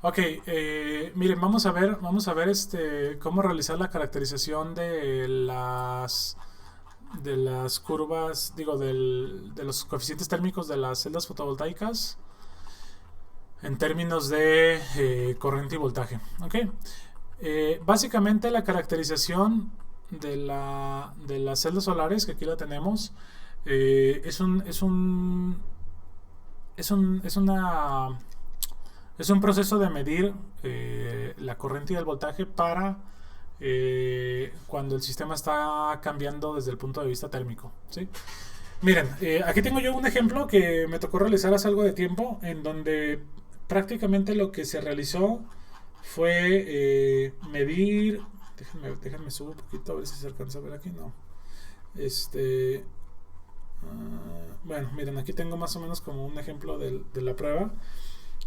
Ok, miren, vamos a ver cómo realizar la caracterización de las curvas, digo, de los coeficientes térmicos de las celdas fotovoltaicas en términos de corriente y voltaje. Ok, básicamente la caracterización de las celdas solares, que aquí la tenemos, es un, es un, es un, es una Es un proceso de medir la corriente y el voltaje para cuando el sistema está cambiando desde el punto de vista térmico. ¿Sí? Miren, aquí tengo yo un ejemplo que me tocó realizar hace algo de tiempo, en donde prácticamente lo que se realizó fue medir. Déjenme subir un poquito a ver si se alcanza a ver aquí. No. Este. Bueno, miren, aquí tengo más o menos como un ejemplo de la prueba.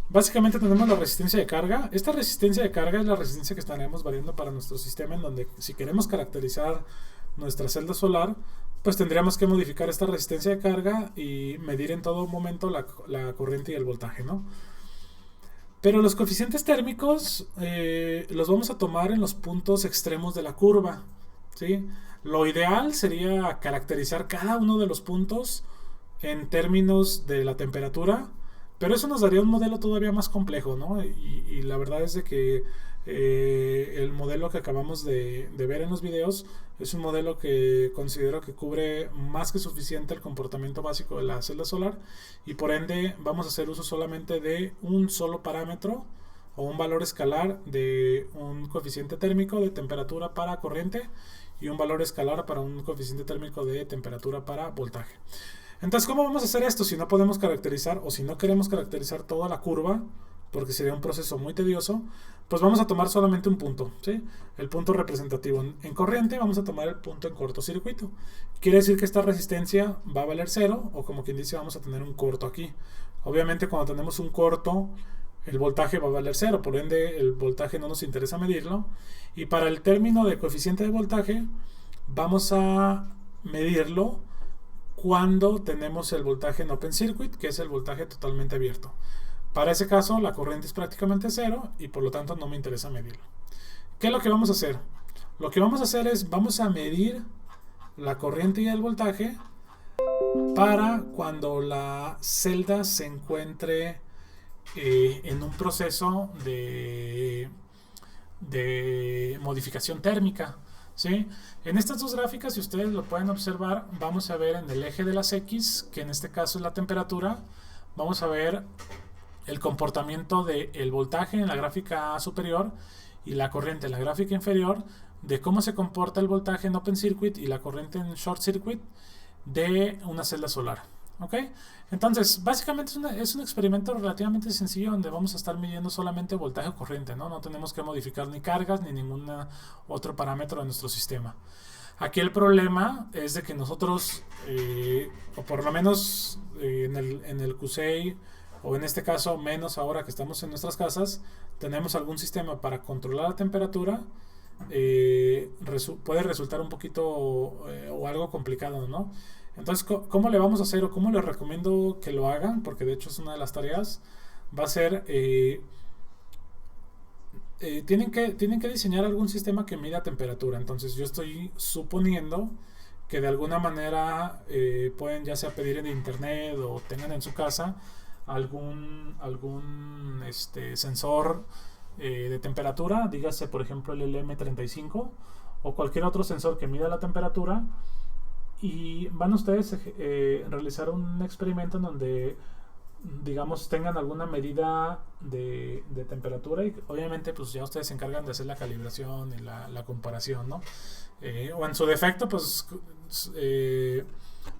Básicamente tenemos la resistencia de carga. Esta resistencia de carga es la resistencia que estaremos variando para nuestro sistema, en donde si queremos caracterizar nuestra celda solar, pues tendríamos que modificar esta resistencia de carga y medir en todo momento la corriente y el voltaje, ¿no? Pero los coeficientes térmicos los vamos a tomar en los puntos extremos de la curva, ¿sí? Lo ideal sería caracterizar cada uno de los puntos en términos de la temperatura, pero eso nos daría un modelo todavía más complejo, ¿no? Y la verdad es de que el modelo que acabamos de ver en los videos es un modelo que considero que cubre más que suficiente el comportamiento básico de la celda solar, y por ende vamos a hacer uso solamente de un solo parámetro o un valor escalar de un coeficiente térmico de temperatura para corriente y un valor escalar para un coeficiente térmico de temperatura para voltaje. Entonces, ¿cómo vamos a hacer esto si no podemos caracterizar o si no queremos caracterizar toda la curva? Porque sería un proceso muy tedioso. Pues vamos a tomar solamente un punto, ¿sí? El punto representativo. En corriente vamos a tomar el punto en cortocircuito. Quiere decir que esta resistencia va a valer cero, o como quien dice, vamos a tener un corto aquí. Obviamente cuando tenemos un corto, el voltaje va a valer cero, por ende el voltaje no nos interesa medirlo. Y para el término de coeficiente de voltaje, vamos a medirlo cuando tenemos el voltaje en open circuit, que es el voltaje totalmente abierto. Para ese caso, la corriente es prácticamente cero y por lo tanto no me interesa medirlo. ¿Qué es lo que vamos a hacer? Lo que vamos a hacer es, vamos a medir la corriente y el voltaje para cuando la celda se encuentre en un proceso de modificación térmica. ¿Sí? En estas dos gráficas, si ustedes lo pueden observar, vamos a ver en el eje de las X, que en este caso es la temperatura, vamos a ver el comportamiento del voltaje en la gráfica superior y la corriente en la gráfica inferior, de cómo se comporta el voltaje en open circuit y la corriente en short circuit de una celda solar. ¿Ok? Entonces, básicamente es un experimento relativamente sencillo, donde vamos a estar midiendo solamente voltaje o corriente, ¿no? No tenemos que modificar ni cargas ni ningún otro parámetro de nuestro sistema. Aquí el problema es de que nosotros, o por lo menos en el QCI, o en este caso menos ahora que estamos en nuestras casas, tenemos algún sistema para controlar la temperatura. Puede resultar un poquito o algo complicado, ¿no? Entonces, ¿cómo le vamos a hacer, o cómo les recomiendo que lo hagan? Porque de hecho es una de las tareas. Va a ser, tienen que diseñar algún sistema que mida temperatura. Entonces yo estoy suponiendo que de alguna manera pueden ya sea pedir en internet o tengan en su casa algún sensor de temperatura, dígase por ejemplo el LM35 o cualquier otro sensor que mida la temperatura, y van ustedes a realizar un experimento en donde, digamos, tengan alguna medida de temperatura, y obviamente pues ya ustedes se encargan de hacer la calibración y la comparación, ¿no? O en su defecto pues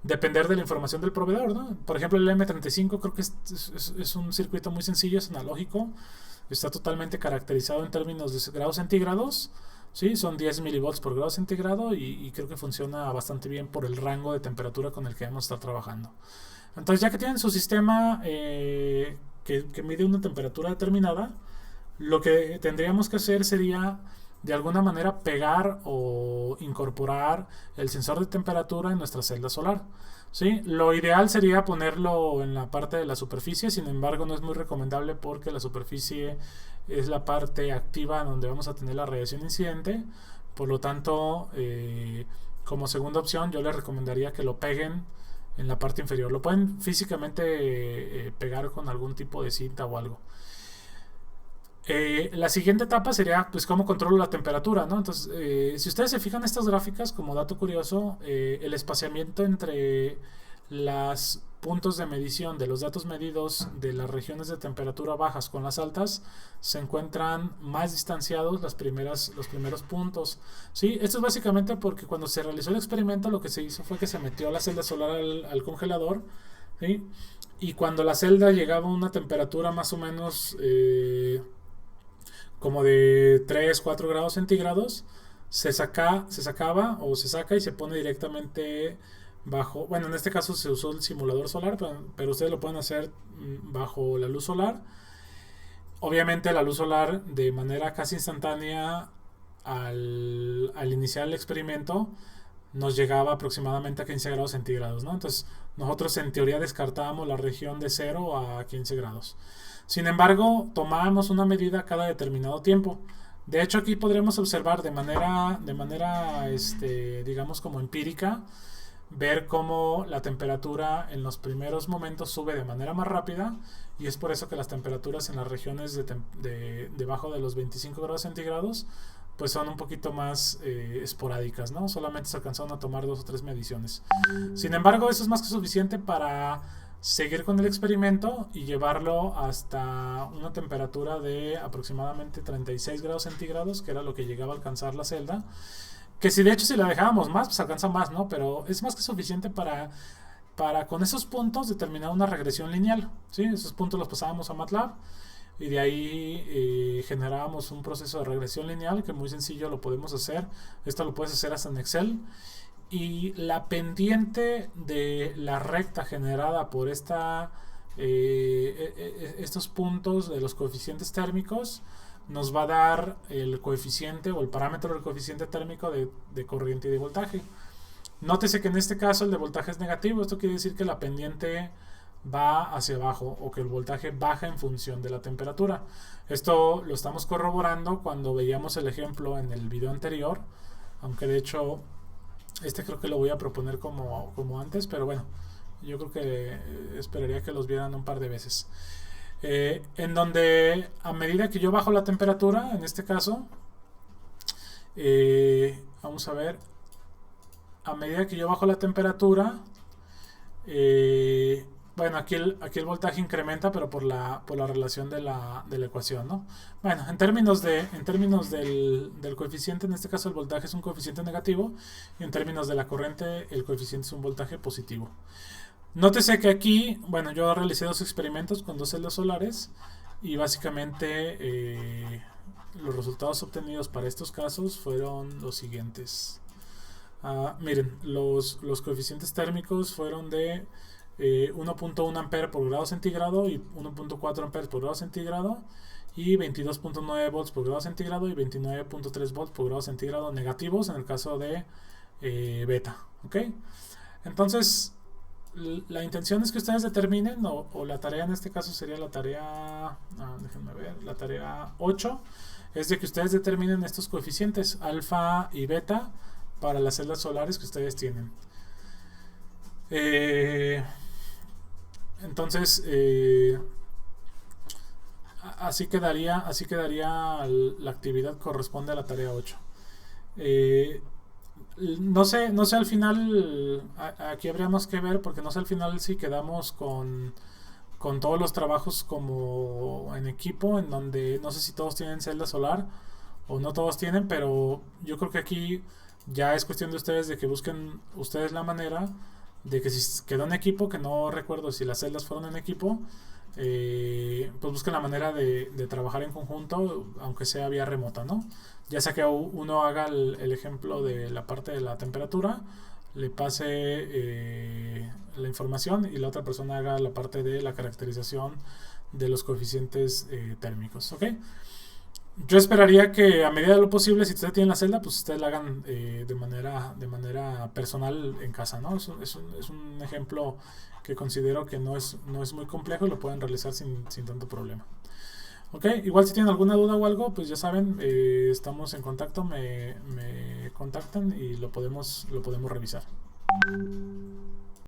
depender de la información del proveedor, ¿no? Por ejemplo, el M35 creo que es un circuito muy sencillo, es analógico, está totalmente caracterizado en términos de grados centígrados. Sí, son 10 milivolts por grado centígrado, y creo que funciona bastante bien por el rango de temperatura con el que debemos estar trabajando. Entonces, ya que tienen su sistema que mide una temperatura determinada, lo que tendríamos que hacer sería de alguna manera pegar o incorporar el sensor de temperatura en nuestra celda solar. ¿Sí? Lo ideal sería ponerlo en la parte de la superficie, sin embargo no es muy recomendable porque la superficie es la parte activa donde vamos a tener la radiación incidente. Por lo tanto, como segunda opción, yo les recomendaría que lo peguen en la parte inferior. Lo pueden físicamente pegar con algún tipo de cinta o algo. La siguiente etapa sería pues cómo controlo la temperatura, ¿no? Entonces, si ustedes se fijan en estas gráficas, como dato curioso, el espaciamiento entre los puntos de medición de los datos medidos de las regiones de temperatura bajas con las altas se encuentran más distanciados los primeros puntos. ¿Sí? Esto es básicamente porque cuando se realizó el experimento lo que se hizo fue que se metió la celda solar al congelador, ¿sí? Y cuando la celda llegaba a una temperatura más o menos como de 3 4 grados centígrados, se sacaba o se saca y se pone directamente bajo, bueno, en este caso se usó el simulador solar, pero ustedes lo pueden hacer bajo la luz solar. Obviamente la luz solar de manera casi instantánea al iniciar el experimento nos llegaba aproximadamente a 15 grados centígrados, ¿no? Entonces nosotros en teoría descartábamos la región de 0 a 15 grados. Sin embargo, tomábamos una medida cada determinado tiempo. De hecho, aquí podremos observar de manera digamos como empírica, ver cómo la temperatura en los primeros momentos sube de manera más rápida, y es por eso que las temperaturas en las regiones debajo de los 25 grados centígrados pues son un poquito más esporádicas, ¿no? Solamente se alcanzaron a tomar 2 o 3 mediciones. Sin embargo, eso es más que suficiente para seguir con el experimento y llevarlo hasta una temperatura de aproximadamente 36 grados centígrados, que era lo que llegaba a alcanzar la celda. Que si de hecho si la dejábamos más, pues alcanza más, ¿no? Pero es más que suficiente para con esos puntos determinar una regresión lineal, ¿sí? Esos puntos los pasábamos a MATLAB y de ahí generábamos un proceso de regresión lineal que muy sencillo lo podemos hacer. Esto lo puedes hacer hasta en Excel. Y la pendiente de la recta generada por estos puntos de los coeficientes térmicos nos va a dar el coeficiente o el parámetro del coeficiente térmico de corriente y de voltaje. Nótese que en este caso el de voltaje es negativo. Esto quiere decir que la pendiente va hacia abajo o que el voltaje baja en función de la temperatura. Esto lo estamos corroborando cuando veíamos el ejemplo en el video anterior, aunque de hecho creo que lo voy a proponer como antes, pero bueno, yo creo que esperaría que los vieran un par de veces. En donde a medida que yo bajo la temperatura, en este caso, vamos a ver, a medida que yo bajo la temperatura, bueno, aquí el voltaje incrementa, pero por la relación de la ecuación, ¿no? Bueno, en términos del coeficiente, en este caso el voltaje es un coeficiente negativo, y en términos de la corriente el coeficiente es un voltaje positivo. Nótese que aquí, bueno, yo realicé 2 experimentos con 2 celdas solares y básicamente los resultados obtenidos para estos casos fueron los siguientes. Miren, los coeficientes térmicos fueron de 1.1 ampere por grado centígrado y 1.4 amperes por grado centígrado y 22.9 volts por grado centígrado y 29.3 volts por grado centígrado negativos en el caso de beta, ¿ok? Entonces la intención es que ustedes determinen, o la tarea en este caso sería la tarea, déjenme ver, la tarea 8, es de que ustedes determinen estos coeficientes alfa y beta para las celdas solares que ustedes tienen. Entonces así quedaría la actividad corresponde a la tarea 8. No sé al final, aquí habríamos que ver, porque no sé al final si quedamos con todos los trabajos como en equipo, en donde no sé si todos tienen celda solar o no todos tienen, pero yo creo que aquí ya es cuestión de ustedes de que busquen ustedes la manera de que si quedó en equipo, que no recuerdo si las celdas fueron en equipo, pues busquen la manera de trabajar en conjunto, aunque sea vía remota, ¿no? Ya sea que uno haga el ejemplo de la parte de la temperatura, le pase la información, y la otra persona haga la parte de la caracterización de los coeficientes térmicos, ¿ok? Yo esperaría que a medida de lo posible, si ustedes tienen la celda, pues ustedes la hagan de manera personal en casa, ¿no? Es un ejemplo que considero que no es muy complejo y lo pueden realizar sin tanto problema. Ok, igual si tienen alguna duda o algo, pues ya saben, estamos en contacto, me contactan y lo podemos revisar.